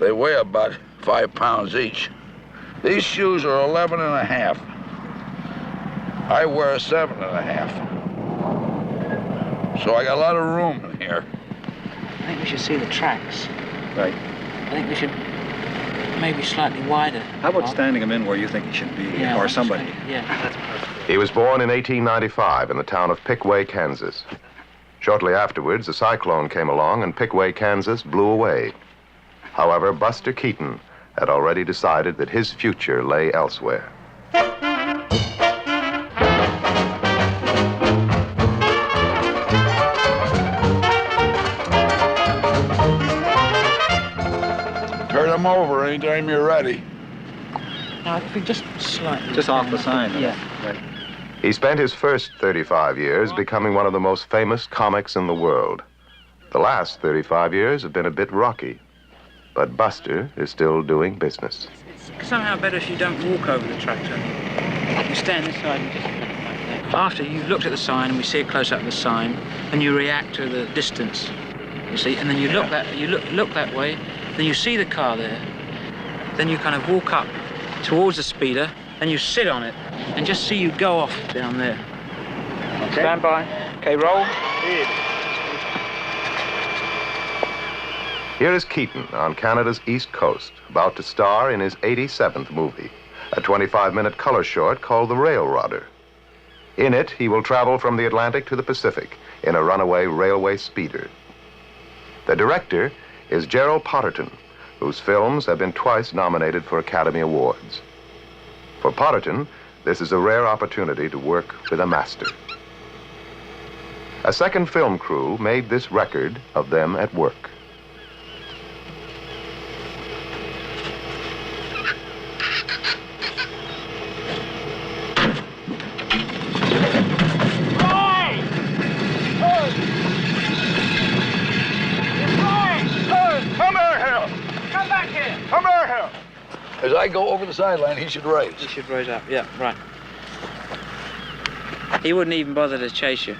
They weigh about 5 pounds each. These shoes are 11 and a half. I wear 7 and a half. So I got a lot of room in here. I think we should see the tracks. Right. I think we should maybe slightly wider. How about standing him in where you think he should be, Yeah, or somebody? Yeah, that's perfect. He was born in 1895 in the town of Pickaway, Kansas. Shortly afterwards, a cyclone came along and Pickaway, Kansas blew away. However, Buster Keaton had already decided that his future lay elsewhere. Turn them over anytime you're ready. No, if we just slightly... Just off the sign. Yeah. Right. He spent his first 35 years becoming one of the most famous comics in the world. The last 35 years have been a bit rocky, but Buster is still doing business. It's somehow better if you don't walk over the tractor. You stand this side and just like that. After you've looked at the sign and we see a close-up of the sign, and you react to the distance, you see, and then you look that way, then you see the car there, then you kind of walk up towards the speeder, and you sit on it, and just see you go off down there. Okay. Stand by. Okay, roll. Here is Keaton on Canada's East Coast, about to star in his 87th movie, a 25-minute color short called The Railrodder. In it, he will travel from the Atlantic to the Pacific in a runaway railway speeder. The director is Gerald Potterton, whose films have been twice nominated for Academy Awards. For Potterton, this is a rare opportunity to work with a master. A second film crew made this record of them at work. As I go over the sideline, he should raise. He should raise up, yeah, right. He wouldn't even bother to chase you.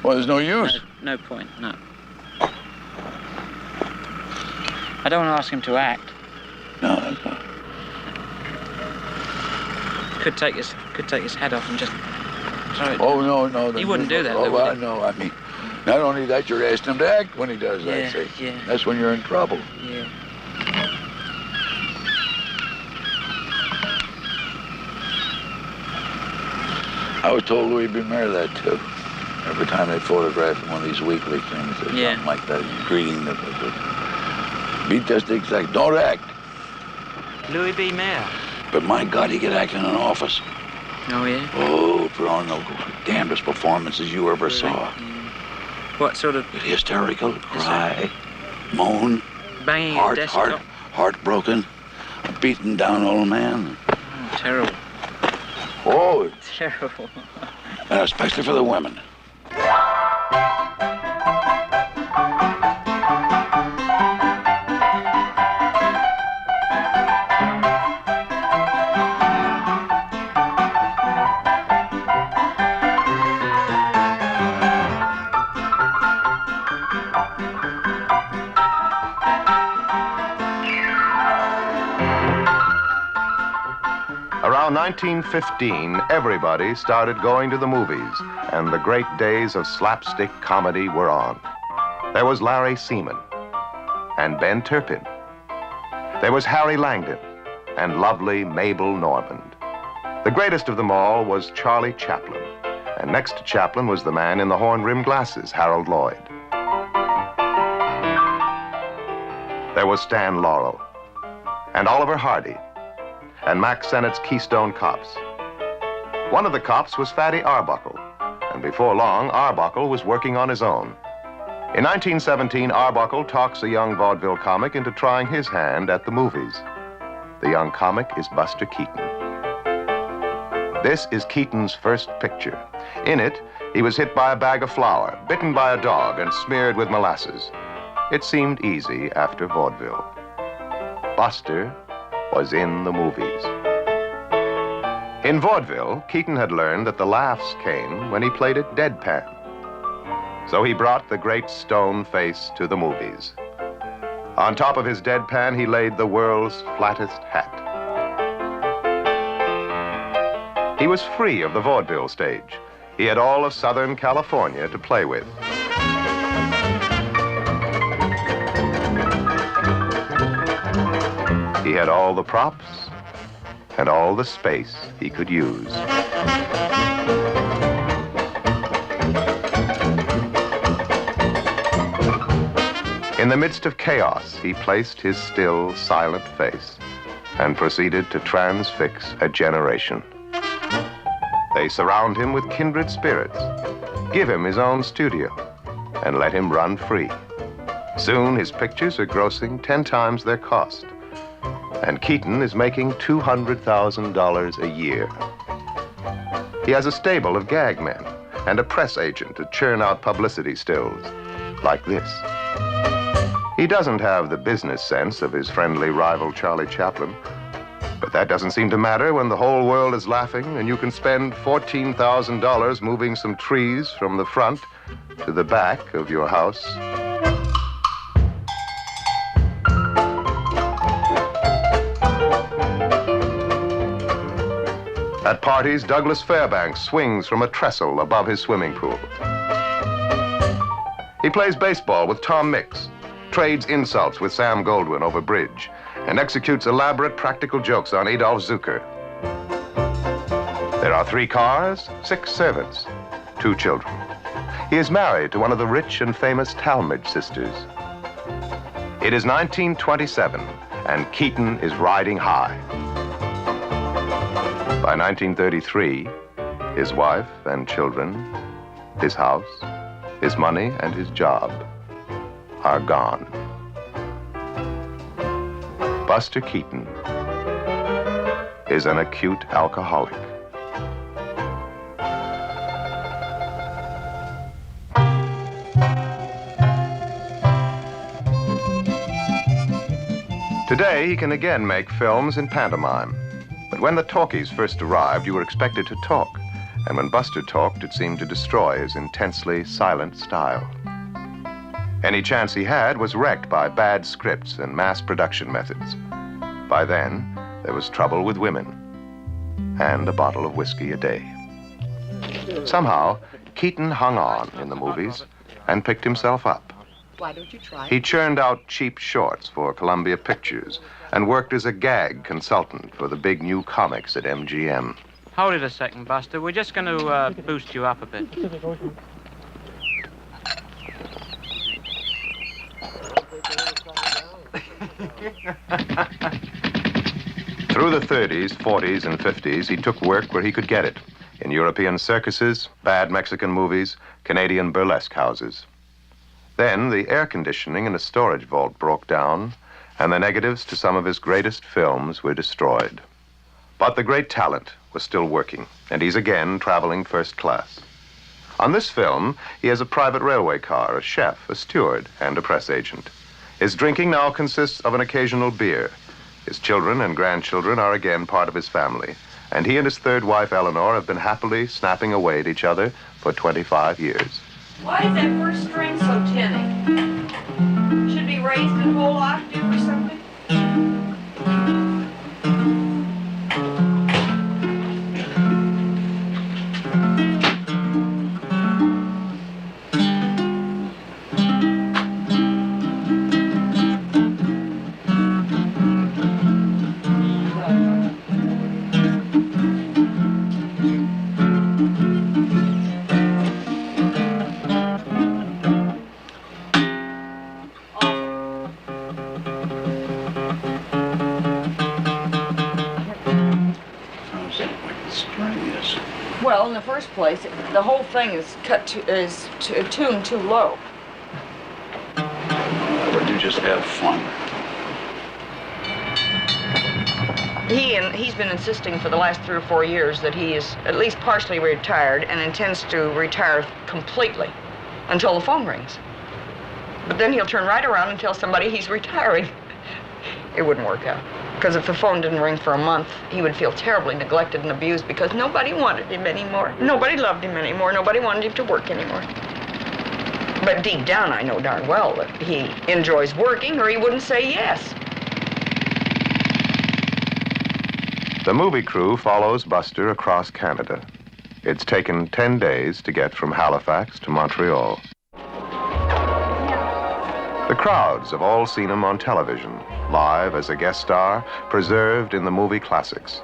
Well, there's no use. No point, no. I don't want to ask him to act. No, that's not. Could take his head off and just throw it. Oh, no. He wouldn't do that, Oh, though, well, would he? no, I mean, not only that, you're asking him to act when he does that, see? Yeah. That's when you're in trouble. Yeah. I was told Louis B. Mayer that, too. Every time they photograph one of these weekly things or something like that, greeting the... Be just exact. Don't act. Louis B. Mayer. But my God, he could act in an office. Oh, yeah? Oh, put on the damnedest performances you ever saw. What sort of... Hysterical, cry, moan, Banging a desktop? heartbroken, a beaten down old man. Oh, terrible. Oh, Terrible. and especially for the women. Around 1915, everybody started going to the movies, and the great days of slapstick comedy were on. There was Larry Seaman and Ben Turpin. There was Harry Langdon and lovely Mabel Normand. The greatest of them all was Charlie Chaplin, and next to Chaplin was the man in the horn-rimmed glasses, Harold Lloyd. There was Stan Laurel and Oliver Hardy and Mack Sennett's Keystone Cops. One of the cops was Fatty Arbuckle, and before long, Arbuckle was working on his own. In 1917, Arbuckle talks a young vaudeville comic into trying his hand at the movies. The young comic is Buster Keaton. This is Keaton's first picture. In it, he was hit by a bag of flour, bitten by a dog, and smeared with molasses. It seemed easy after vaudeville. Buster was in the movies. In vaudeville, Keaton had learned that the laughs came when he played it deadpan. So he brought the great stone face to the movies. On top of his deadpan, he laid the world's flattest hat. He was free of the vaudeville stage. He had all of Southern California to play with. He had all the props and all the space he could use. In the midst of chaos, he placed his still, silent face and proceeded to transfix a generation. They surround him with kindred spirits, give him his own studio, and let him run free. Soon, his pictures are grossing 10 times their cost, and Keaton is making $200,000 a year. He has a stable of gag men and a press agent to churn out publicity stills, like this. He doesn't have the business sense of his friendly rival Charlie Chaplin, but that doesn't seem to matter when the whole world is laughing and you can spend $14,000 moving some trees from the front to the back of your house. At parties, Douglas Fairbanks swings from a trestle above his swimming pool. He plays baseball with Tom Mix, trades insults with Sam Goldwyn over bridge, and executes elaborate practical jokes on Adolf Zucker. There are 3 cars, 6 servants, 2 children. He is married to one of the rich and famous Talmadge sisters. It is 1927, and Keaton is riding high. By 1933, his wife and children, his house, his money, and his job are gone. Buster Keaton is an acute alcoholic. Today, he can again make films in pantomime. But when the talkies first arrived, you were expected to talk. And when Buster talked, it seemed to destroy his intensely silent style. Any chance he had was wrecked by bad scripts and mass production methods. By then, there was trouble with women and a bottle of whiskey a day. Somehow, Keaton hung on in the movies and picked himself up. Why don't you try? He churned out cheap shorts for Columbia Pictures and worked as a gag consultant for the big new comics at MGM. Hold it a second, Buster. We're just going to boost you up a bit. Through the 30s, 40s, and 50s, he took work where he could get it. In European circuses, bad Mexican movies, Canadian burlesque houses. Then the air conditioning in a storage vault broke down, and the negatives to some of his greatest films were destroyed. But the great talent was still working, and he's again traveling first class. On this film, he has a private railway car, a chef, a steward, and a press agent. His drinking now consists of an occasional beer. His children and grandchildren are again part of his family, and he and his third wife, Eleanor, have been happily snapping away at each other for 25 years. Why is that first string so tinny? Should be raised in a whole octave or something? Well, in the first place, the whole thing is tuned too low. Would you just have fun? He's been insisting for the last 3 or 4 years that he is at least partially retired and intends to retire completely until the phone rings. But then he'll turn right around and tell somebody he's retiring. It wouldn't work out. Because if the phone didn't ring for a month, he would feel terribly neglected and abused because nobody wanted him anymore. Nobody loved him anymore. Nobody wanted him to work anymore. But deep down, I know darn well that he enjoys working or he wouldn't say yes. The movie crew follows Buster across Canada. It's taken 10 days to get from Halifax to Montreal. The crowds have all seen him on television, live as a guest star, preserved in the movie classics.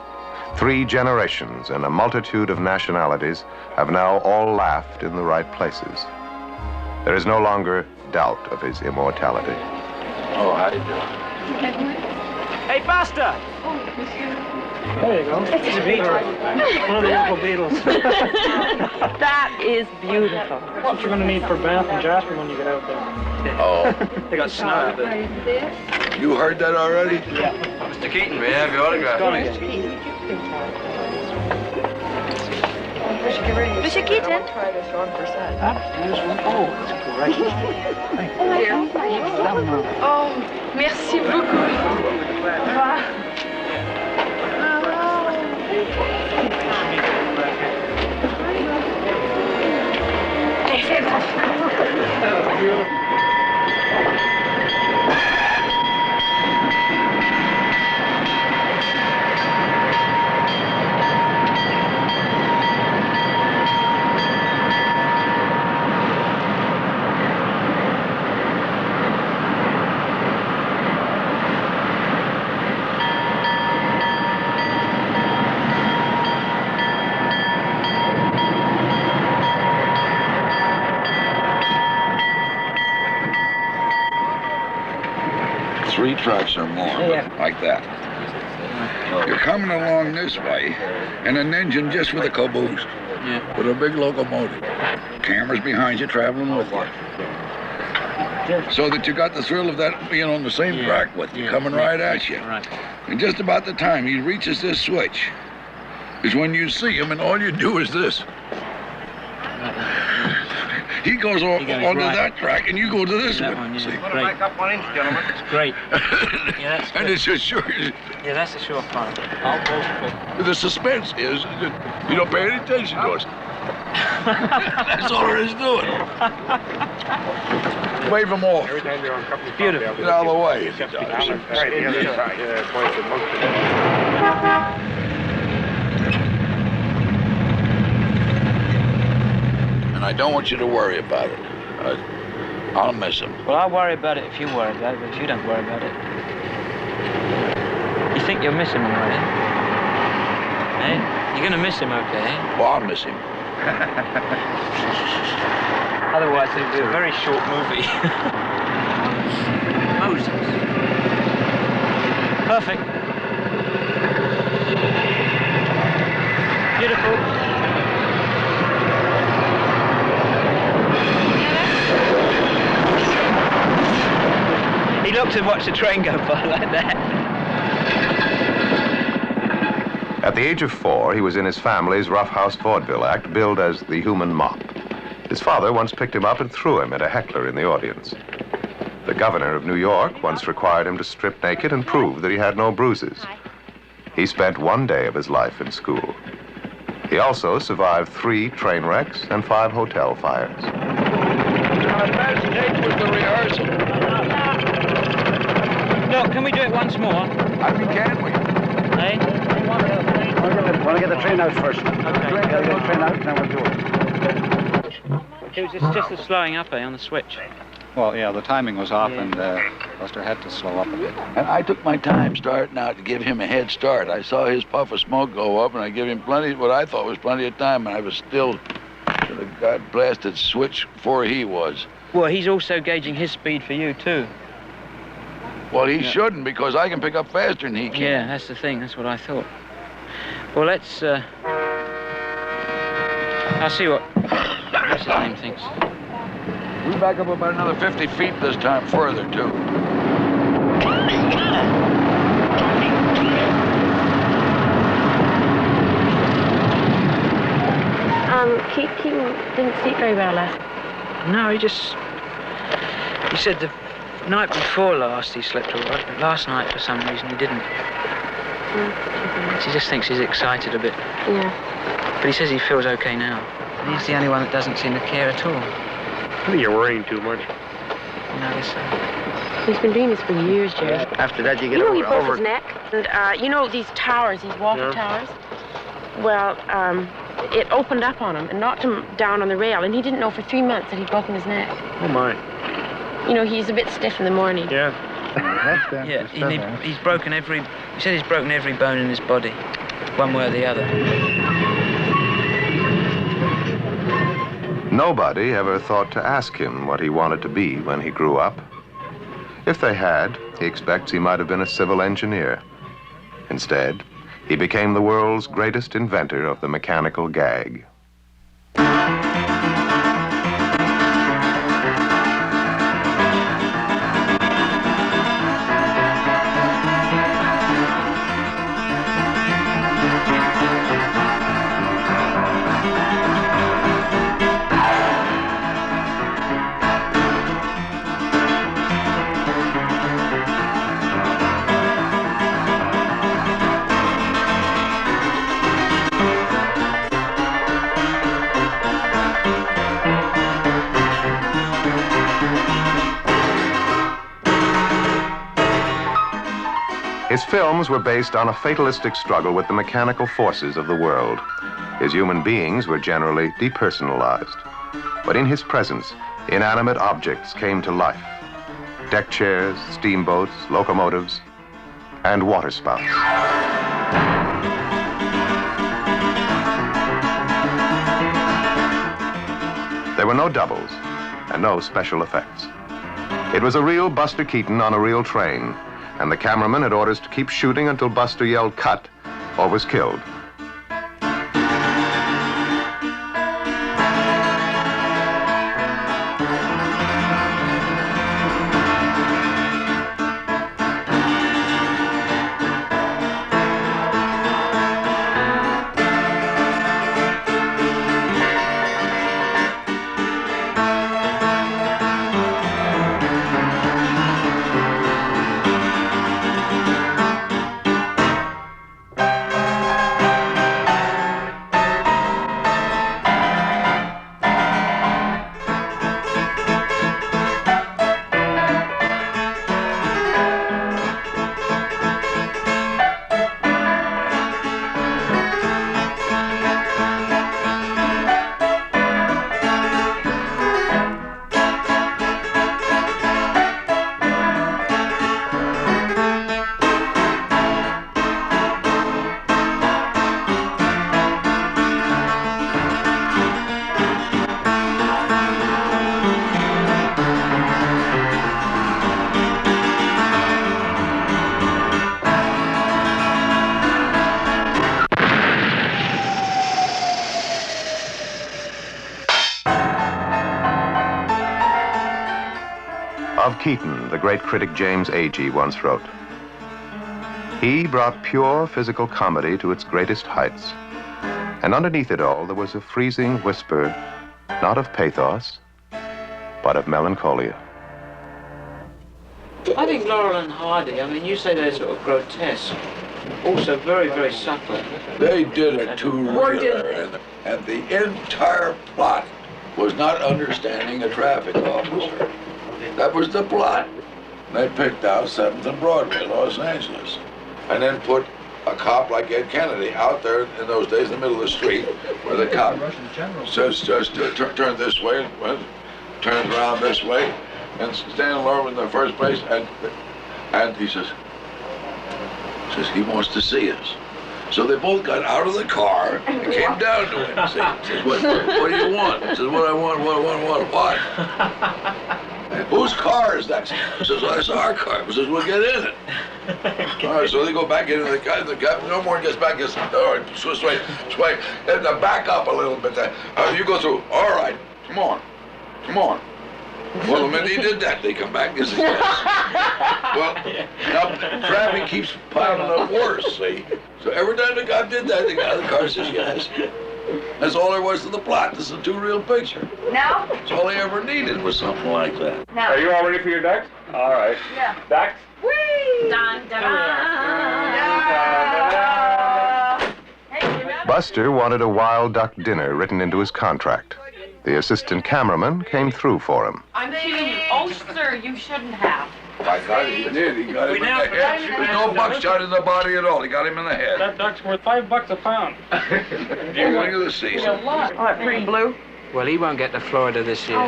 3 generations and a multitude of nationalities have now all laughed in the right places. There is no longer doubt of his immortality. Oh, how you doing? Hey, Buster! There you go. It's a beetle. One of the local beetles. That is beautiful. That's what you're going to need for Banff and Jasper when you get out there. Oh. They got snow. You heard that already? Yeah. Mr. Keaton, may I have your autograph? Monsieur Keaton? Try this on for size. Oh, that's great. Oh, merci beaucoup. Three trucks or more, like that. You're coming along this way, and an engine just with a caboose, with a big locomotive. Cameras behind you, traveling with you. So that you got the thrill of that being on the same track with you, coming right at you. Right. And just about the time he reaches this switch is when you see him, and all you do is this. He goes onto that track, and you go to this one. See? Great. Back up 1 inch, gentlemen. It's great. Yeah, that's and good. it's just sure. Yeah, that's a sure part. The suspense is that you don't pay any attention to us. That's all there is to it. Wave them off. Every time you're on company, Beautiful. Get out of the way. Right, the other side. Yeah, points at most of And I don't want you to worry about it. I'll miss him. Well, I'll worry about it if you worry about it, but if you don't worry about it. You think you'll miss him already? Eh? You're going to miss him, okay? Well, I'll miss him. Otherwise, it'll be a very short movie. Moses. Perfect. Beautiful. He looked and watched the train go by like that. At the age of 4, he was in his family's roughhouse vaudeville act billed as the human mop. His father once picked him up and threw him at a heckler in the audience. The governor of New York once required him to strip naked and prove that he had no bruises. He spent 1 day of his life in school. He also survived 3 train wrecks and 5 hotel fires. Last date was the rehearsal. Look, can we do it once more? I mean, can we? Eh? Want to get the train out first. Okay. Get the train out, then we'll do it. It's just the slowing up, on the switch. Well, yeah, the timing was off, and Buster had to slow up a bit. And I took my time starting out to give him a head start. I saw his puff of smoke go up, and I gave him what I thought was plenty of time, and I was still to the God-blasted switch before he was. Well, he's also gauging his speed for you, too. Well, he shouldn't, because I can pick up faster than he can. Yeah, that's the thing. That's what I thought. Well, let's, I'll see what what's his name thinks. We back up about another 50 feet this time further, too. Keaton didn't sleep very well last night. No, he said the night before last he slept all right, but last night for some reason he didn't. He just thinks he's excited a bit. Yeah. But he says he feels okay now. He's the only one that doesn't seem to care at all. think you're worrying too much. No, I guess so. He's been doing this for years, Jerry. After that, you get You know he over. broke his neck? And, you know these towers, these water towers? Well, it opened up on him and knocked him down on the rail, and he didn't know for 3 months that he'd broken his neck. Oh, my. You know, he's a bit stiff in the morning. Yeah. Yeah, he's broken every... He said he's broken every bone in his body, one way or the other. Nobody ever thought to ask him what he wanted to be when he grew up. If they had, he expects he might have been a civil engineer. Instead, he became the world's greatest inventor of the mechanical gag. His films were based on a fatalistic struggle with the mechanical forces of the world. His human beings were generally depersonalized. But in his presence, inanimate objects came to life. Deck chairs, steamboats, locomotives, and waterspouts. There were no doubles and no special effects. It was a real Buster Keaton on a real train, and the cameraman had orders to keep shooting until Buster yelled cut or was killed. Of Keaton, the great critic James Agee once wrote, "He brought pure physical comedy to its greatest heights, and underneath it all there was a freezing whisper, not of pathos, but of melancholia." I think Laurel and Hardy, I mean, you say they're sort of grotesque, also very, very subtle. They did it too real, and the entire plot was not understanding a traffic officer. That was the plot. They picked out 7th and Broadway, Los Angeles, and then put a cop like Ed Kennedy out there in those days in the middle of the street where the cop says, just turn this way, turns around this way, and Stan Laurel in the first place, and he says he wants to see us. So they both got out of the car and came down to him. He says, what do you want? He says, what I want, what? And whose car is that? He says, well, that's our car. He says, we'll get in it. All right, so they go back into the car. The guy, no more gets back. Gets, all right, sway. And back up a little bit. You go through. All right, come on. Well, the minute he did that, they come back and say, yes. Well, now traffic keeps piling up worse, see? So every time the guy did that, the guy in the car says, yes. That's all there was to the plot. This is a two-reel picture. Now? That's all he ever needed was something like that. Now. Are you all ready for your ducks? All right. Yeah. Ducks? Whee! Dun, dun, dun. Hey, remember? Buster wanted a wild duck dinner written into his contract. The assistant cameraman came through for him. I'm kidding you. Oh, sir, you shouldn't have. I got it. He did. He got him in the head. There's no buckshot in the body at all. He got him in the head. That duck's worth $5 a pound. Beginning of the season. Oh, that pretty blue. Well, he won't get to Florida this year.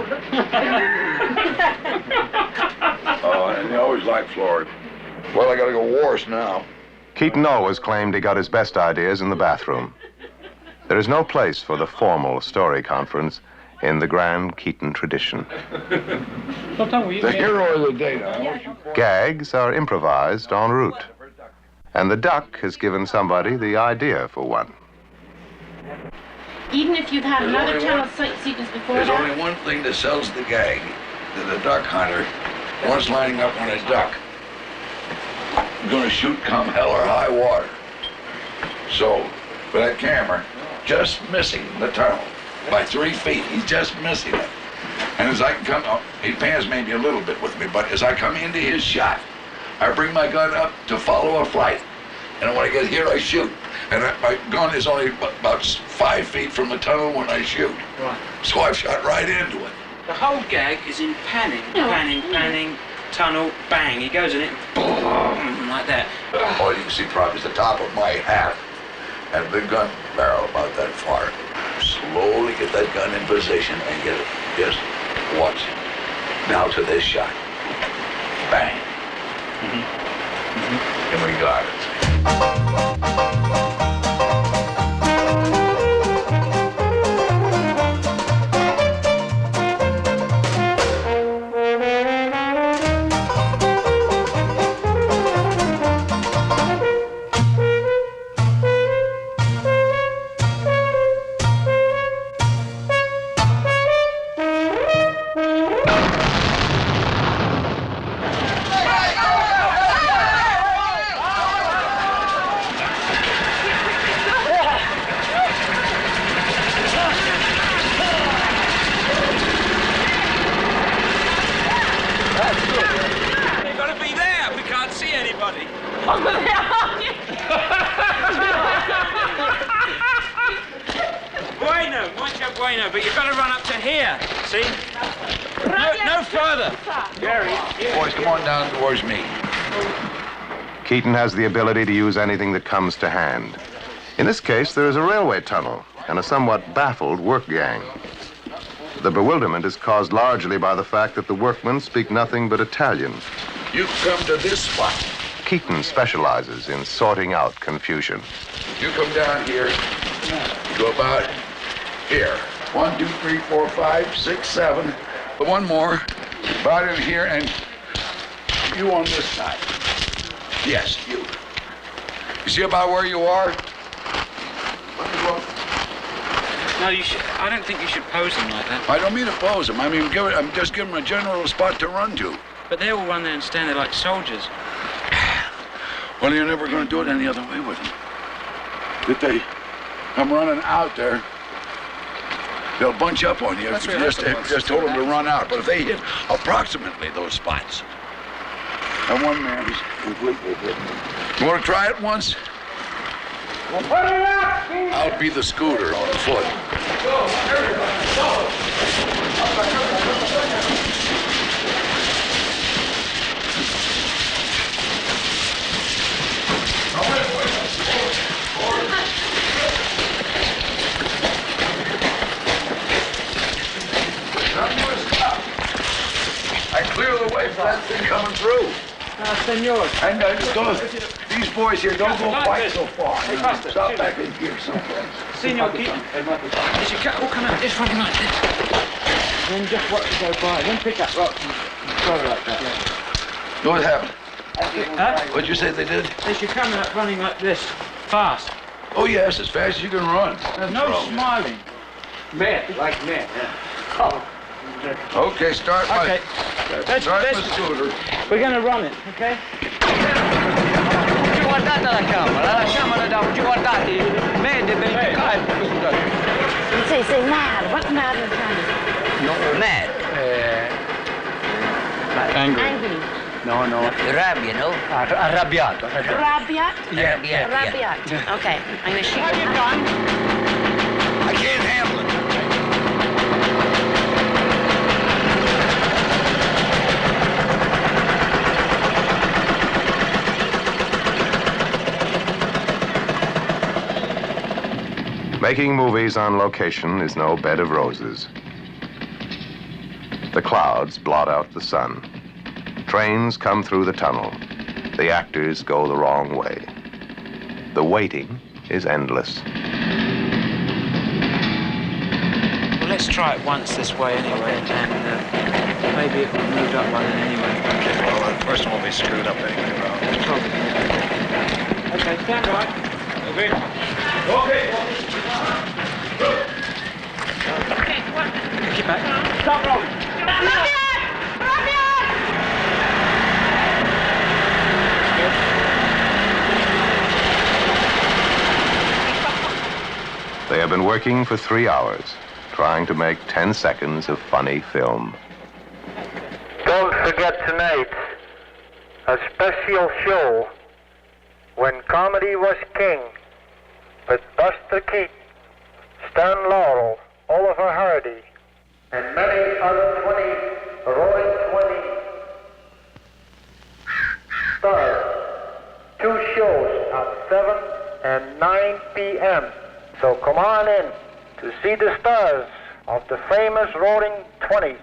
Oh, and he always liked Florida. Well, I gotta go worse now. Keaton always claimed he got his best ideas in the bathroom. There is no place for the formal story conference in the grand Keaton tradition. The hero of the day now. Gags are improvised en route. And the duck has given somebody the idea for one. Even if you've had another tunnel sequence before There's that? only one thing that sells the gag. That a duck hunter, once lining up on a duck, gonna shoot come hell or high water. So, for that camera, just missing the tunnel by 3 feet. He's just missing it. And as I come up, he pans maybe a little bit with me, but as I come into his shot, I bring my gun up to follow a flight. And when I get here, I shoot. And my gun is only about 5 feet from the tunnel when I shoot. Right. So I've shot right into it. The whole gag is in panning, panning, tunnel, bang. He goes in it, boom, like that. All you can see probably is the top of my hat and the gun barrel about that far. Slowly get that gun in position and get it just once. Now to this shot. Bang. And we got it. Bueno, but you've got to run up to here, see? No further. Gary. Boys, come on down towards me. Keaton has the ability to use anything that comes to hand. In this case, there is a railway tunnel and a somewhat baffled work gang. The bewilderment is caused largely by the fact that the workmen speak nothing but Italian. You come to this spot. Keaton specializes in sorting out confusion. You come down here to about here. 1, 2, 3, 4, 5, 6, 7. One more. About in here, and you on this side. Yes, you. You see about where you are? No, you should. I don't think you should pose them like that. I don't mean to pose them. I mean, I'm just giving them a general spot to run to. But they all run there and stand there like soldiers. Well, you're never going to do it any other way with them. If they come running out there, they'll bunch up on you if you just told them to run out. But if they hit approximately those spots, and one man is completely hidden. You want to try it once? I'll be the scooter on foot. I clear the way for that thing coming through. Senor. And these boys here don't go quite so far. Stop back in here someplace. Senor Keaton. As you all come out this way like this. Then just watch it go by. Then pick up rocks and throw it like that. What happened? Huh? What'd you say they did? They should come out running like this. Fast. Oh, yes, as fast as you can run. There's no smiling. Mad, like mad, yeah. Oh. Okay, start my scooter. We're going to run it, okay? Guardate la camera da guardate, vede bene. Say mad. What's mad in Italian? No, mad. Angry. No. Rabbia, no? Arrabbiato. Rabbiat? Yeah. Rabbiat. Okay. I'm going to shoot your gun. I can't handle it. Making movies on location is no bed of roses. The clouds blot out the sun. Trains come through the tunnel. The actors go the wrong way. The waiting is endless. Well, let's try it once this way anyway, and maybe it will move up by then anyway. Well, the first one will be screwed up anyway, Rob. Probably. Okay, stand by. Okay. Keep back. Stop rolling. They have been working for 3 hours, trying to make 10 seconds of funny film. Don't forget tonight, a special show, When Comedy Was King, with Buster Keaton, Stan Laurel, Oliver Hardy, and many other 20 roaring 20 stars. 2 shows at 7 and 9 p.m. So come on in to see the stars of the famous Roaring 20s.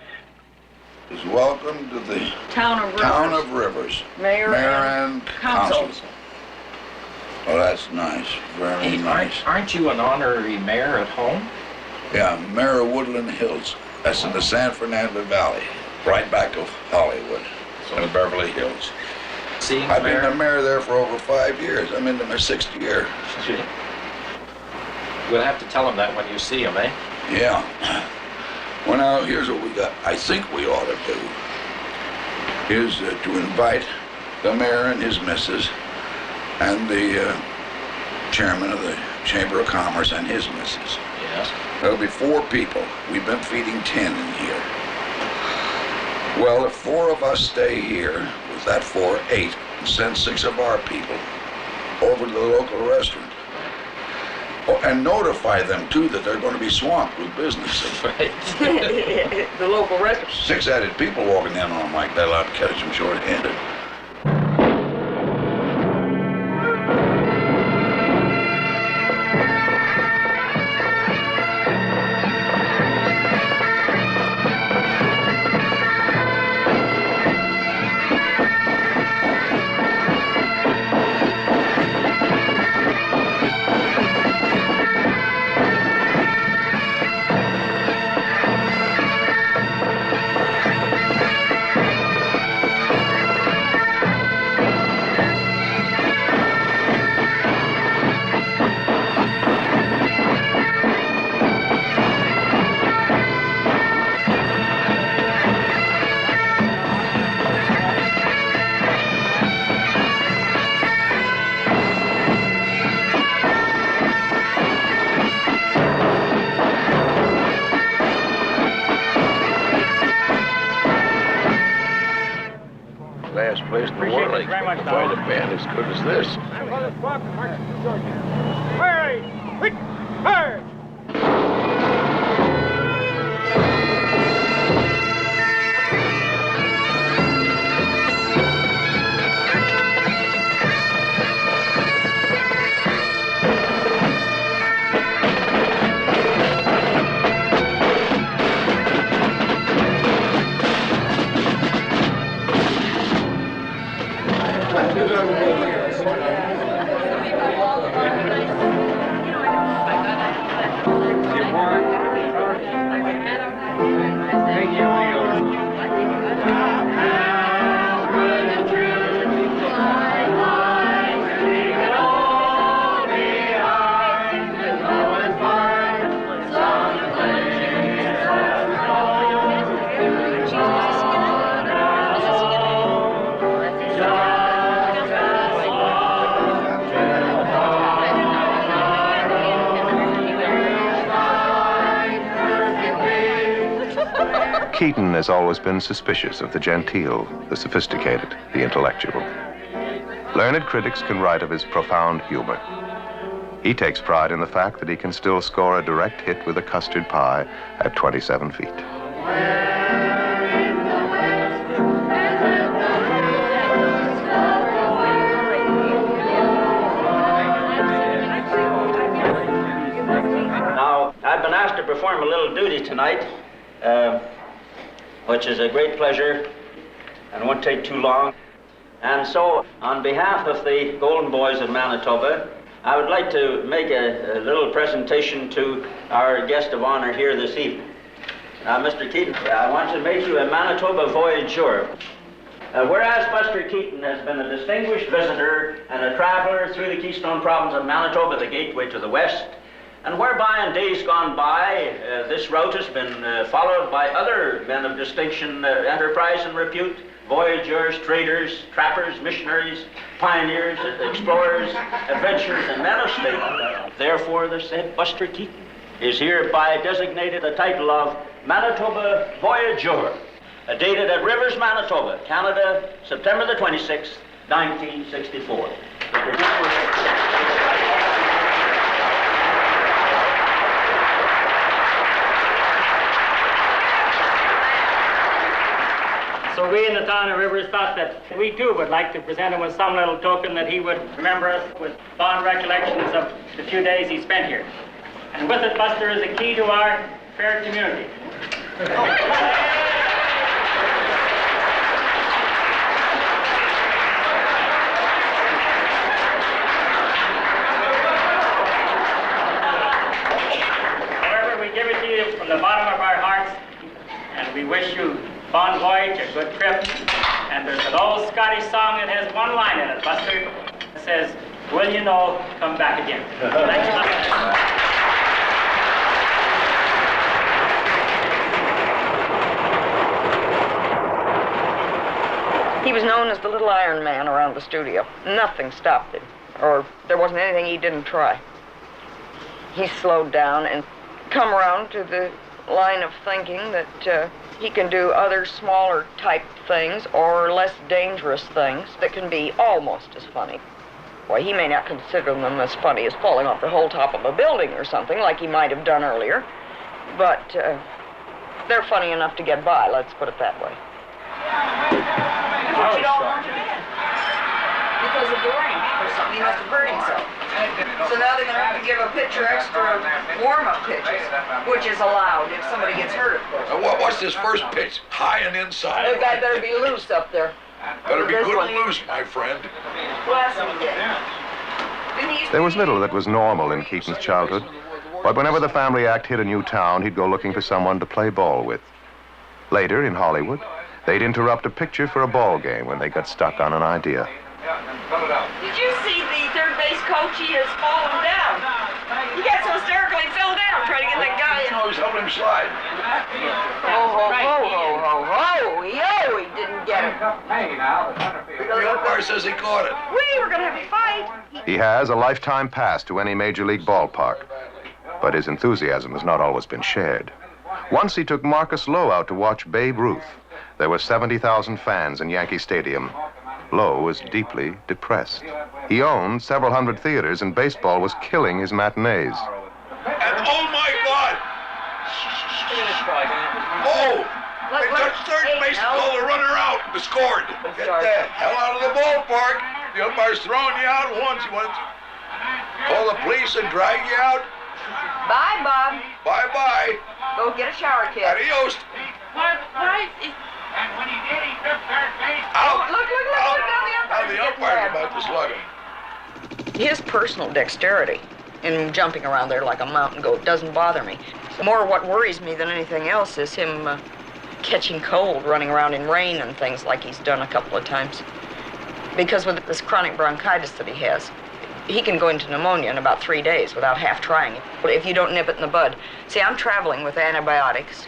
Welcome to the Town of Rivers. Mayor and council. council. Oh, that's nice. Very nice. Aren't you an honorary mayor at home? Yeah, I'm Mayor of Woodland Hills. That's in the San Fernando Valley, right back of Hollywood, in the Beverly Hills. I've been the mayor there for over 5 years. I'm into my 6th year. We'll have to tell him that when you see him, eh? Yeah. Well, now, here's what we got. I think we ought to do is to invite the mayor and his missus and the chairman of the Chamber of Commerce and his missus. Yes. There'll be 4 people. We've been feeding 10 in here. Well, if 4 of us stay here, with that 4, 8, and send 6 of our people over to the local restaurant. Oh, and notify them, too, that they're going to be swamped with business. Right. The local restaurant. 6-headed people walking in on them like that, I'll catch them short-handed. Last place in the world I can find a band as good as this. Keaton has always been suspicious of the genteel, the sophisticated, the intellectual. Learned critics can write of his profound humor. He takes pride in the fact that he can still score a direct hit with a custard pie at 27 feet. to perform a little duty tonight, which is a great pleasure and won't take too long. And so, on behalf of the Golden Boys of Manitoba, I would like to make a little presentation to our guest of honor here this evening. Now, Mr. Keaton, I want to make you a Manitoba voyageur. Whereas Buster Keaton has been a distinguished visitor and a traveler through the Keystone Province of Manitoba, the gateway to the west, and whereby in days gone by, this route has been followed by other men of distinction, enterprise and repute, voyageurs, traders, trappers, missionaries, pioneers, explorers, adventurers, and men of state. Therefore, the said Buster Keaton is hereby designated the title of Manitoba Voyageur, dated at Rivers, Manitoba, Canada, September the 26th, 1964. So we in the town of Rivers thought that we too would like to present him with some little token that he would remember us with fond recollections of the few days he spent here. And with it, Buster is a key to our fair community. However, we give it to you from the bottom of our hearts, and we wish you fond voyage, a good trip. And there's an old Scottish song that has one line in it, Buster. It says, "Will you know, come back again." Thanks a lot. He was known as the Little Iron Man around the studio. Nothing stopped him, or there wasn't anything he didn't try. He slowed down and come around to the line of thinking that he can do other smaller type things or less dangerous things that can be almost as funny. Well, he may not consider them as funny as falling off the whole top of a building or something like he might have done earlier, but they're funny enough to get by, let's put it that way. But you don't want to do it because of the rain or something. He must have hurt himself. So now they're going to have to give a pitcher extra warm-up pitches, which is allowed if somebody gets hurt, of course. What's this first pitch? High and inside. The guy better be loose up there. Better be good and loose, my friend. There was little that was normal in Keaton's childhood, but whenever the family act hit a new town, he'd go looking for someone to play ball with. Later, in Hollywood, they'd interrupt a picture for a ball game when they got stuck on an idea. Did you see the third base coach? He has fallen down. He got so hysterical he fell down trying to get that guy in. I was helping him slide. Ho, ho, ho, ho, ho, ho. Yo, he didn't get it. The umpire says he caught it. We were going to have a fight. He has a lifetime pass to any major league ballpark, but his enthusiasm has not always been shared. Once he took Marcus Lowe out to watch Babe Ruth. There were 70,000 fans in Yankee Stadium. Lowe was deeply depressed. He owned several hundred theaters, and baseball was killing his matinees. And oh my God! Oh! They touched third base and called the runner out and scored. Get the hell out of the ballpark. The umpire's throwing you out once. You want to call the police and drag you out? Bye, Bob. Bye-bye. Go get a shower, kid. Adios. Why? And when he did, he took third base. Out. Look. Now the umpire's about to slug him. His personal dexterity in jumping around there like a mountain goat doesn't bother me. More what worries me than anything else is him catching cold, running around in rain and things like he's done a couple of times. Because with this chronic bronchitis that he has, he can go into pneumonia in about 3 days without half trying it. But if you don't nip it in the bud. See, I'm traveling with antibiotics,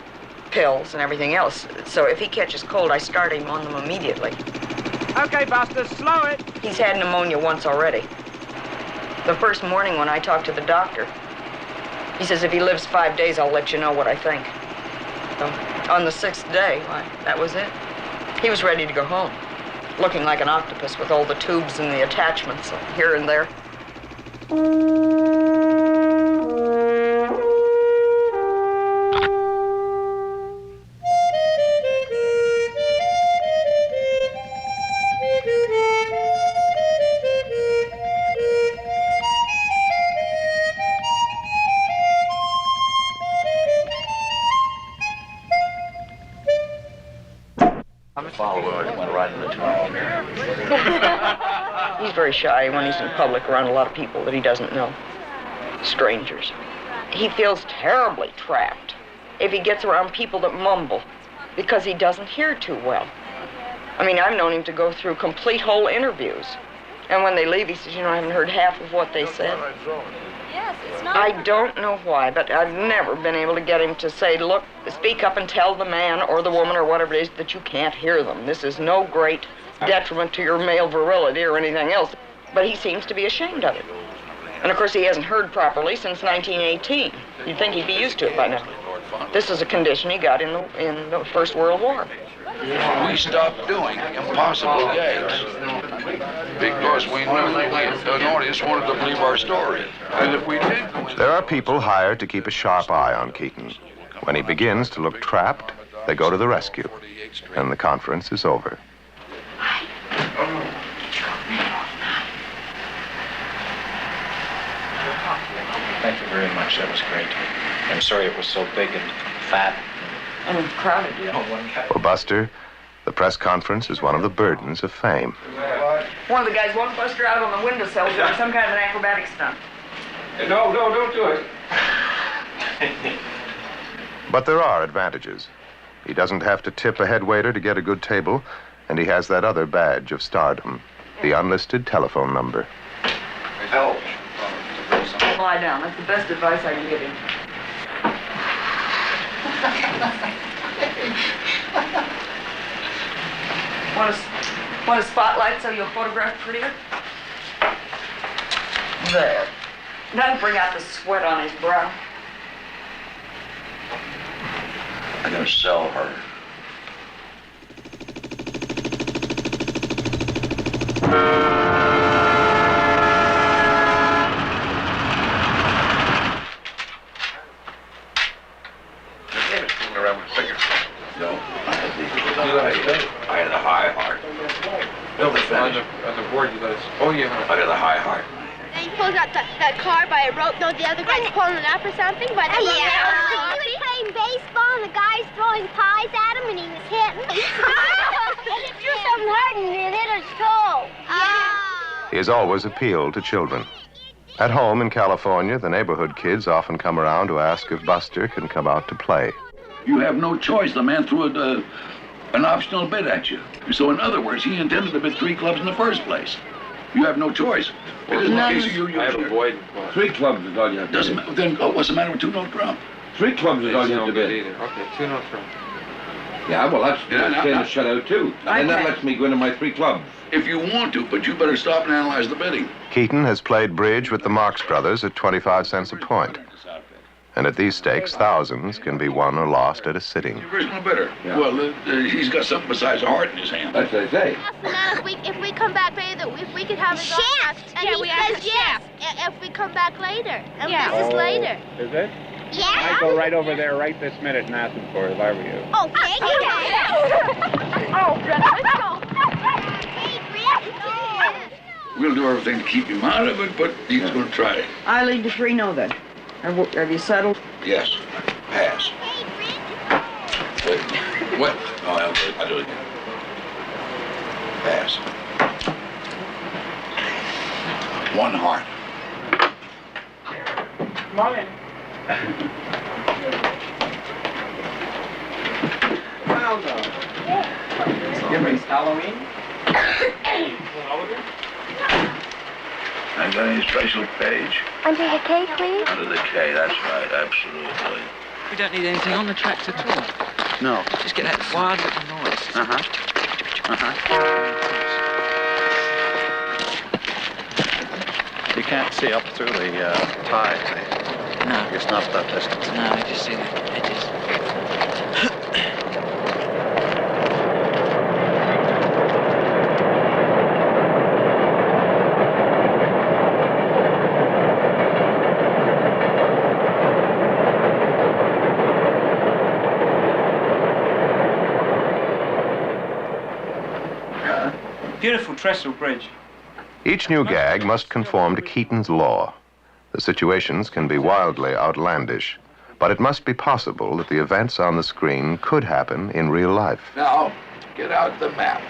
pills, and everything else. So if he catches cold, I start him on them immediately. Okay, Buster, slow it. He's had pneumonia once already. The first morning when I talked to the doctor, he says, if he lives 5 days, I'll let you know what I think. So, on the 6th day, why, that was it. He was ready to go home, looking like an octopus with all the tubes and the attachments here and there. He's very shy when he's in public around a lot of people that he doesn't know, strangers. He feels terribly trapped if he gets around people that mumble because he doesn't hear too well. I mean, I've known him to go through complete whole interviews. And when they leave, he says, you know, I haven't heard half of what they said. I don't know why, but I've never been able to get him to say, look, speak up and tell the man or the woman or whatever it is that you can't hear them. This is no great detriment to your male virility or anything else. But he seems to be ashamed of it. And of course, he hasn't heard properly since 1918. You'd think he'd be used to it by now. This is a condition he got in the First World War. We stopped doing impossible gags because we knew an audience wanted to believe our story. And if we did... There are people hired to keep a sharp eye on Keaton. When he begins to look trapped, they go to the rescue, and the conference is over. Thank you very much. That was great. I'm sorry it was so big and fat. And crowded, yeah. For Buster, the press conference is one of the burdens of fame. One of the guys won't Buster out on the windowsill doing some kind of an acrobatic stunt. No, don't do it. But there are advantages. He doesn't have to tip a head waiter to get a good table, and he has that other badge of stardom, the unlisted telephone number. Help. Lie down. That's the best advice I can give him. Want a spotlight so you'll photograph prettier? There. That'll bring out the sweat on his brow. I'm gonna sell her. I had a high heart. On the board, you got to... Oh, yeah. I got a high heart. He pulls out that car by a rope. No, the other guy's pulling it up or something. But he was playing baseball, and the guy's throwing pies at him, and he was hitting. He threw something hard, and it hit his toe. He has always appealed to children. At home in California, the neighborhood kids often come around to ask if Buster can come out to play. You have no choice. The man threw an optional bid at you. So in other words, he intended to bid 3 clubs in the first place. You have no choice. It isn't a case of you. I have a void. 3 clubs is all you have to Doesn't matter. Then what's the matter with 2-note drum? 3 clubs is all you have to bid. Okay, 2-note drum. Yeah, well, that's saying a shutout, too. And that lets me go into my 3 clubs. If you want to, but you better stop and analyze the bidding. Keaton has played bridge with the Marx Brothers at 25 cents a point. And at these stakes, thousands can be won or lost at a sitting. Original bidder. Yeah. Well, he's got something besides a heart in his hand. That's what I say. If we come back later, if we could have a shaft. And he says yes. If we come back later. And this is later. Is it? Yeah. I'd go right over there right this minute and ask him for it if I were you. Okay. Oh, let's go. We'll do everything to keep him out of it, but he's going to try it. I lead to 3-0 then. Have you settled? Yes. Pass. Wait. What? Oh, I'll do it again. Pass. 1 heart. Come on in. Well done. Give me Halloween. I got any special page? Under the K, please. Under the K, that's right, absolutely. We don't need anything on the tracks at all. No. Just get that wild little noise. You can't see up through the ties, eh? No. It's not that distance. No, I just see the edges. Beautiful trestle bridge. Each new gag must conform to Keaton's law. The situations can be wildly outlandish, but it must be possible that the events on the screen could happen in real life. Now, get out the map.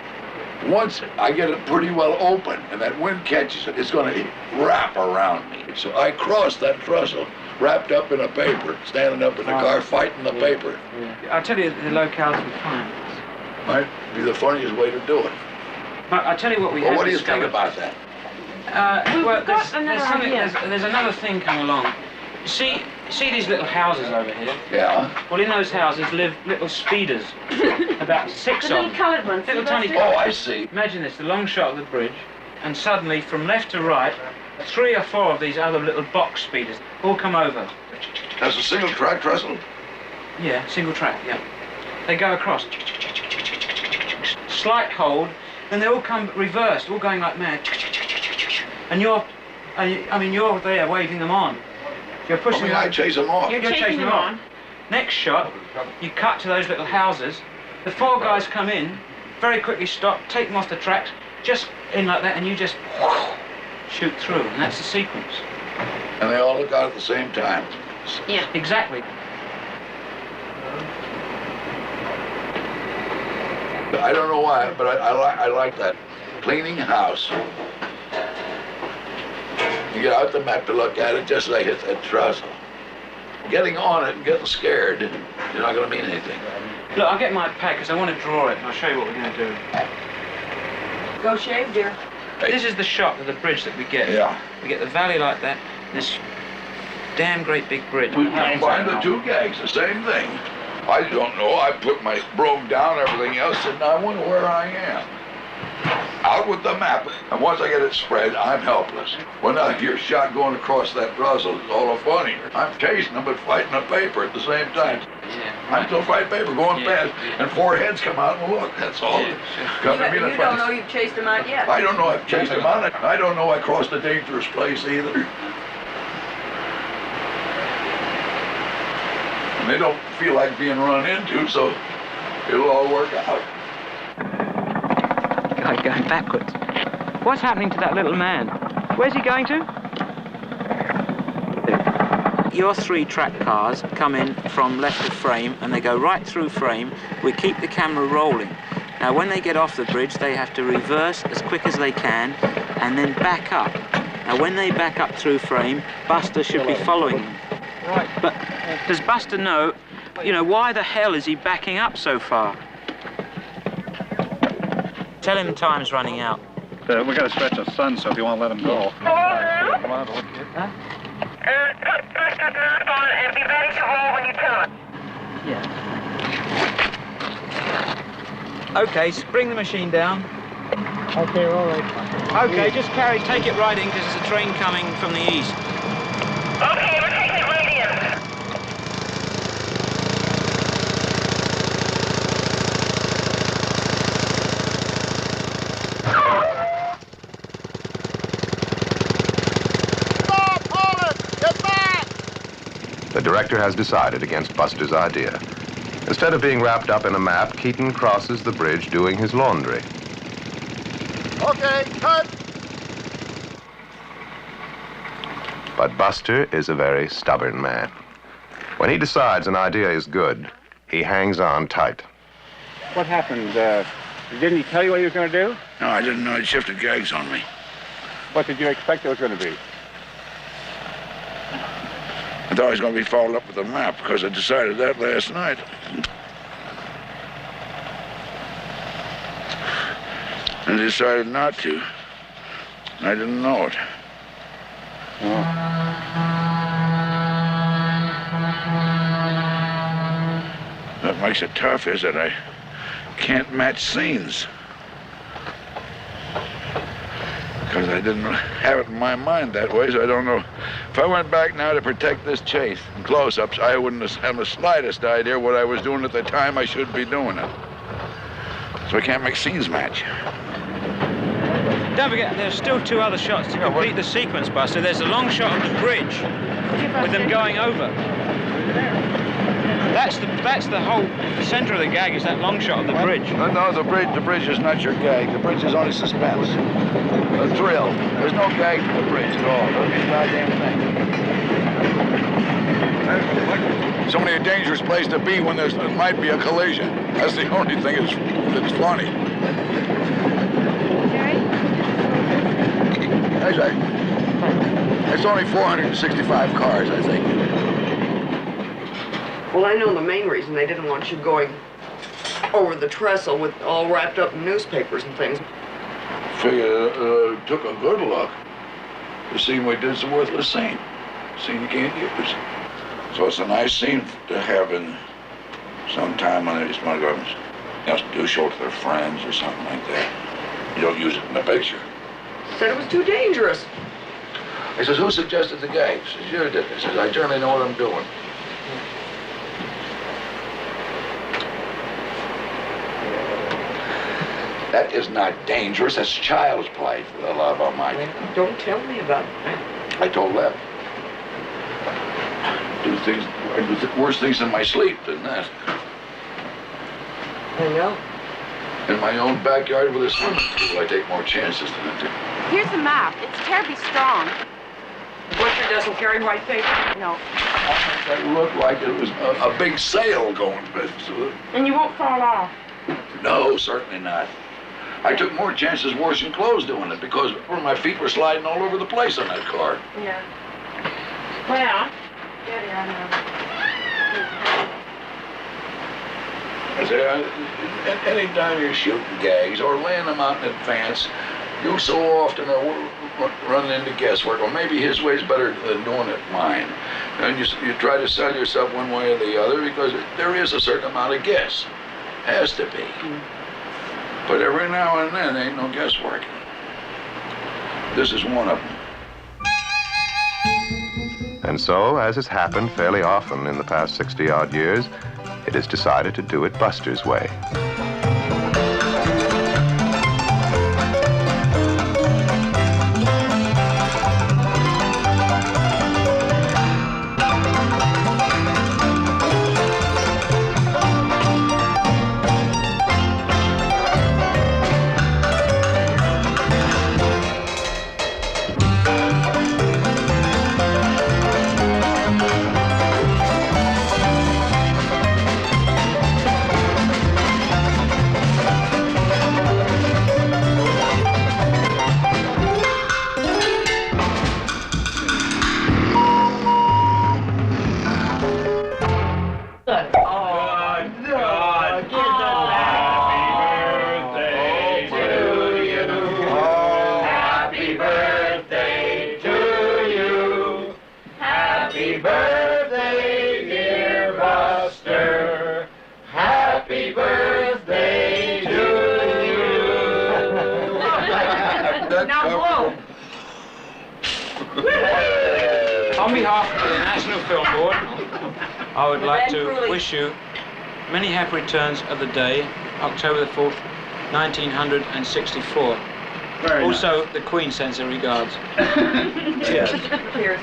Once I get it pretty well open and that wind catches it, it's going to wrap around me. So I cross that trestle, wrapped up in a paper, standing up in the car, fighting the paper. I'll tell you the locales we find. Might be the funniest way to do it. But I'll tell you what we Well, have what do you discovered. think about that? Well, there's another thing come along. See these little houses over here? Yeah. Well, in those houses live little speeders, about 6 of them. Little coloured ones. Little tiny. Oh, I see. Imagine this: the long shot of the bridge, and suddenly, from left to right, 3 or 4 of these other little box speeders all come over. That's a single track trestle? Yeah, single track. Yeah. They go across. Slight hold, then they all come reversed, all going like mad. And you're there waving them on. You're pushing them. I chase them off. You're chasing them on. Next shot, you cut to those little houses. The 4 guys come in, very quickly stop, take them off the tracks, just in like that, and you just shoot through, and that's the sequence. And they all look out at the same time. Yeah, exactly. I don't know why, but I like that. Cleaning house. You get out the map to look at it just like it's a trestle. Getting on it and getting scared, you're not going to mean anything. Look, I'll get my pad because I want to draw it, and I'll show you what we're going to do. Go shave, dear. This is the shot of the bridge that we get. Yeah. We get the valley like that, this damn great big bridge. We combine the 2 gags, the same thing. I don't know. I put my broom down, everything else, and I wonder where I am. Out with the map, and once I get it spread, I'm helpless. When I hear shot going across that trestle, it's all the funnier. I'm chasing them, but fighting the paper at the same time. Yeah. I'm still fighting paper, going fast, and 4 heads come out and look. That's all. You don't know you've chased them out yet. I don't know I've chased them out. I don't know I crossed a dangerous place either. And they don't feel like being run into, so it'll all work out. God, going backwards. What's happening to that little man? Where's he going to? Your 3 track cars come in from left of frame and they go right through frame. We keep the camera rolling. Now when they get off the bridge they have to reverse as quick as they can and then back up. Now when they back up through frame, Buster should be following them. Right. But does Buster know, why the hell is he backing up so far? Tell him time's running out. We got to stretch the sun, so if you want to let him go. And be ready to roll when you tell it. Yeah. Okay, bring the machine down. Okay, all right. Okay, just take it right in because there's a train coming from the east. Okay, we're taking it right in. The director has decided against Buster's idea. Instead of being wrapped up in a map, Keaton crosses the bridge doing his laundry. Okay, cut. But Buster is a very stubborn man. When he decides an idea is good, he hangs on tight. What happened? Didn't he tell you what he was going to do? No, I didn't know he'd shifted gags on me. What did you expect it was going to be? I thought I was going to be followed up with a map because I decided that last night. And I decided not to. I didn't know it. What makes it tough is that I can't match scenes. Because I didn't have it in my mind that way, so I don't know. If I went back now to protect this chase in close-ups, I wouldn't have the slightest idea what I was doing at the time I should be doing it. So I can't make scenes match. Don't forget, there's still 2 other shots to complete the sequence, Buster. There's a long shot of the bridge with them going over. That's the whole center of the gag is that long shot of the bridge. No, the bridge is not your gag. The bridge is only suspense. A thrill. There's no gag to the bridge at all. Doesn't mean a goddamn thing. It's only a dangerous place to be when there might be a collision. That's the only thing that's funny. It's only 465 cars, I think. Well, I know the main reason they didn't want you going over the trestle with all wrapped up in newspapers and things. Figure took a good look. The scene we did's a worthless scene. Scene you can't use. So it's a nice scene to have in sometime when they just want to go do a show to their friends or something like that. You don't use it in the picture. Said it was too dangerous. I says, who suggested the gag? He says, you did. He says, I generally know what I'm doing. That is not dangerous. That's child's play, for the love of Mike. Don't tell me about it. I told Lev. I do worse things in my sleep than that. I know. In my own backyard with a swimming pool, I take more chances than I do. Here's the map. It's terribly strong. The butcher doesn't carry white paper? No. That looked like it was a big sail going. And you won't fall off? No, certainly not. I took more chances washing clothes doing it because my feet were sliding all over the place on that car. Yeah. Well, get it, I know. I say, any time you're shooting gags or laying them out in advance, you so often are running into guesswork. Well, maybe his way's better than doing it mine. And you try to sell yourself one way or the other because there is a certain amount of guess. Has to be. But every now and then, ain't no guesswork. This is one of them. And so, as has happened fairly often in the past 60-odd years, it is decided to do it Buster's way. On behalf of the National Film Board, I would like to wish you many happy returns of the day, October the 4th, 1964. Also, the Queen sends her regards. Cheers. Cheers.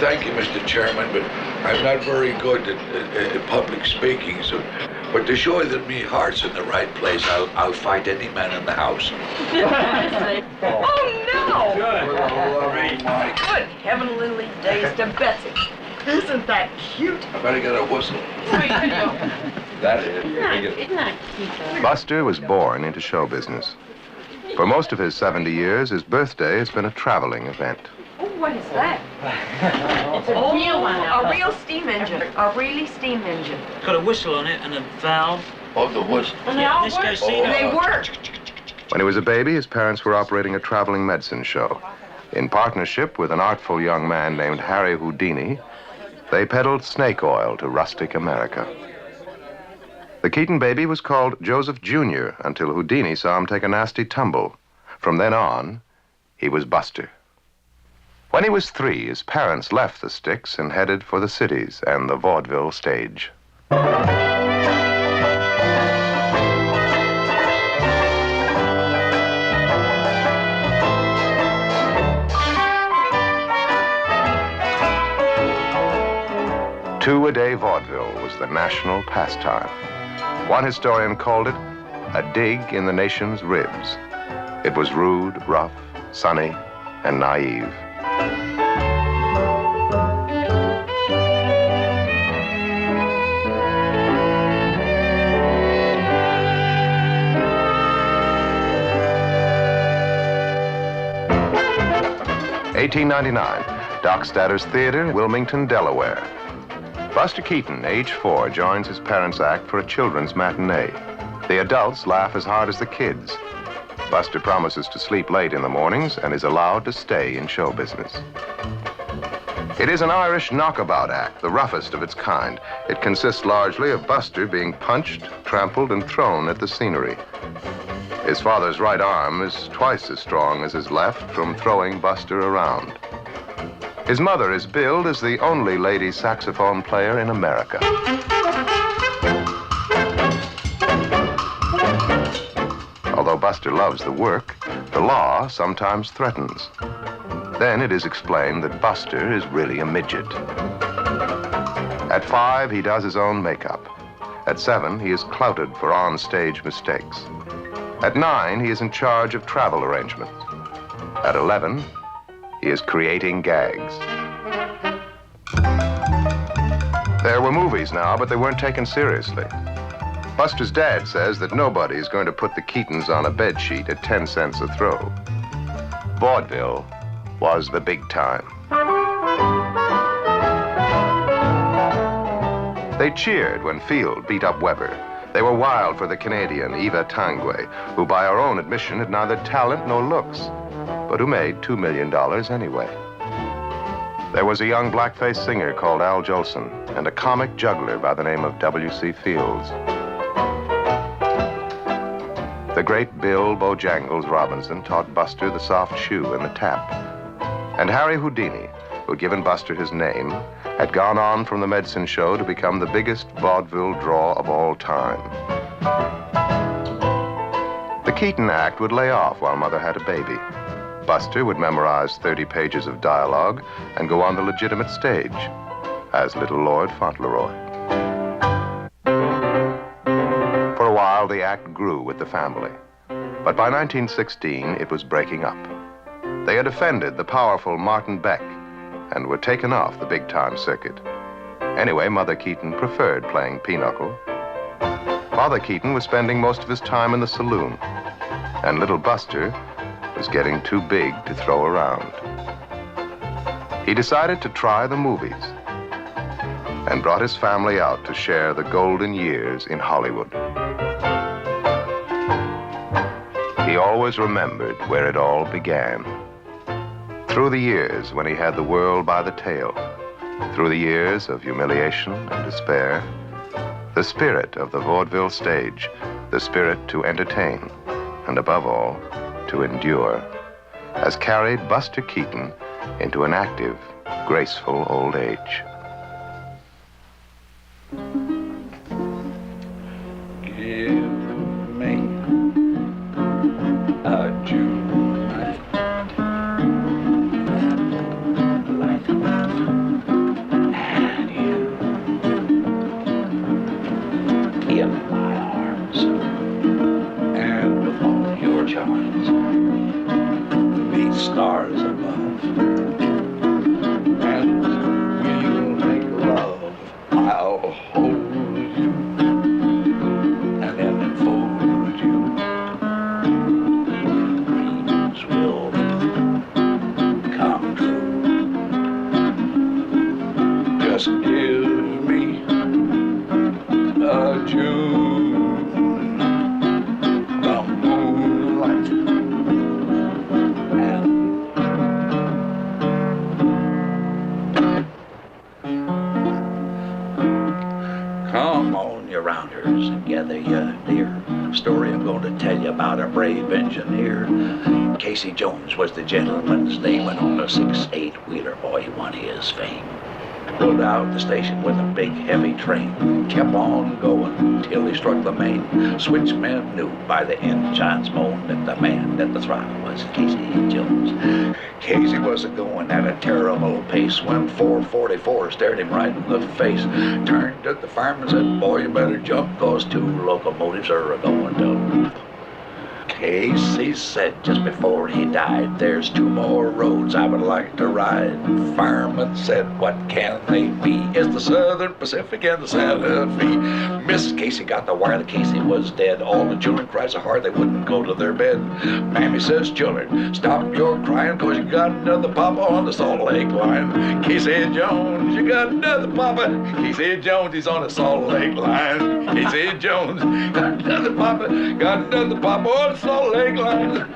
Thank you, Mr. Chairman, but I'm not very good at public speaking, but to show you that me heart's in the right place, I'll fight any man in the house. Oh, no! Good heavenly days to Betsy. Isn't that cute? I better get a whistle. That is. Isn't that cute? Buster was born into show business. For most of his 70 years, his birthday has been a traveling event. Oh, what is that? It's a real one. A real steam engine. A really steam engine. It's got a whistle on it and a valve. Oh, the whistle. And they all this work. goes They work. When he was a baby, his parents were operating a traveling medicine show. In partnership with an artful young man named Harry Houdini, they peddled snake oil to rustic America. The Keaton baby was called Joseph Jr. until Houdini saw him take a nasty tumble. From then on, he was Buster. When he was 3, his parents left the sticks and headed for the cities and the vaudeville stage. 2-a-day vaudeville was the national pastime. One historian called it a dig in the nation's ribs. It was rude, rough, sunny, and naive. 1899, Doc Statter's Theater, Wilmington, Delaware. Buster Keaton, age 4, joins his parents' act for a children's matinee. The adults laugh as hard as the kids. Buster promises to sleep late in the mornings and is allowed to stay in show business. It is an Irish knockabout act, the roughest of its kind. It consists largely of Buster being punched, trampled, and thrown at the scenery. His father's right arm is twice as strong as his left from throwing Buster around. His mother is billed as the only lady saxophone player in America. Although Buster loves the work, the law sometimes threatens. Then it is explained that Buster is really a midget. At 5, he does his own makeup. At 7, he is clouted for on-stage mistakes. At 9, he is in charge of travel arrangements. At 11, he is creating gags. There were movies now, but they weren't taken seriously. Buster's dad says that nobody is going to put the Keatons on a bedsheet at 10 cents a throw. Vaudeville was the big time. They cheered when Field beat up Weber. They were wild for the Canadian Eva Tanguay, who by her own admission had neither talent nor looks, but who made $2 million anyway. There was a young blackface singer called Al Jolson and a comic juggler by the name of W.C. Fields. The great Bill Bojangles Robinson taught Buster the soft shoe and the tap. And Harry Houdini, who had given Buster his name, had gone on from the medicine show to become the biggest vaudeville draw of all time. The Keaton act would lay off while Mother had a baby. Buster would memorize 30 pages of dialogue and go on the legitimate stage as Little Lord Fauntleroy. For a while, the act grew with the family. But by 1916, it was breaking up. They had offended the powerful Martin Beck and were taken off the big-time circuit. Anyway, Mother Keaton preferred playing pinochle. Father Keaton was spending most of his time in the saloon, and little Buster was getting too big to throw around. He decided to try the movies and brought his family out to share the golden years in Hollywood. He always remembered where it all began. Through the years when he had the world by the tail, through the years of humiliation and despair, the spirit of the vaudeville stage, the spirit to entertain, and above all, to endure, has carried Buster Keaton into an active, graceful old age. Give me a June night. And you in my arms, and with all your charms, meet stars above, and we'll make love. I'll hold you and then enfold you. Dreams will come true. Just give me a June, the moonlight, come on, you rounders, and gather you near. Story I'm going to tell you about a brave engineer. Casey Jones was the gentleman's name, and on a 6-8-wheeler, boy, he won his fame. Rode out the station with a big, heavy train. Kept on going till he struck the main. Switchmen knew by the engine's moan that the man at the throttle was Casey Jones. Casey was a-going at a terrible pace when 444 stared him right in the face. Turned to the fireman and said, boy, you better jump, 'cause 2 locomotives are a-going to. Casey said just before he died, there's 2 more roads I would like to ride. Fireman said, what can they be? It's the Southern Pacific and the Santa Fe. Miss Casey got the wire that Casey was dead. All the children cried so hard they wouldn't go to their bed. Mammy says, children, stop your crying, 'cause you got another papa on the Salt Lake line. Casey Jones, you got another papa. Casey Jones, he's on the Salt Lake line. Casey Jones, got another papa on the Salt Lake line.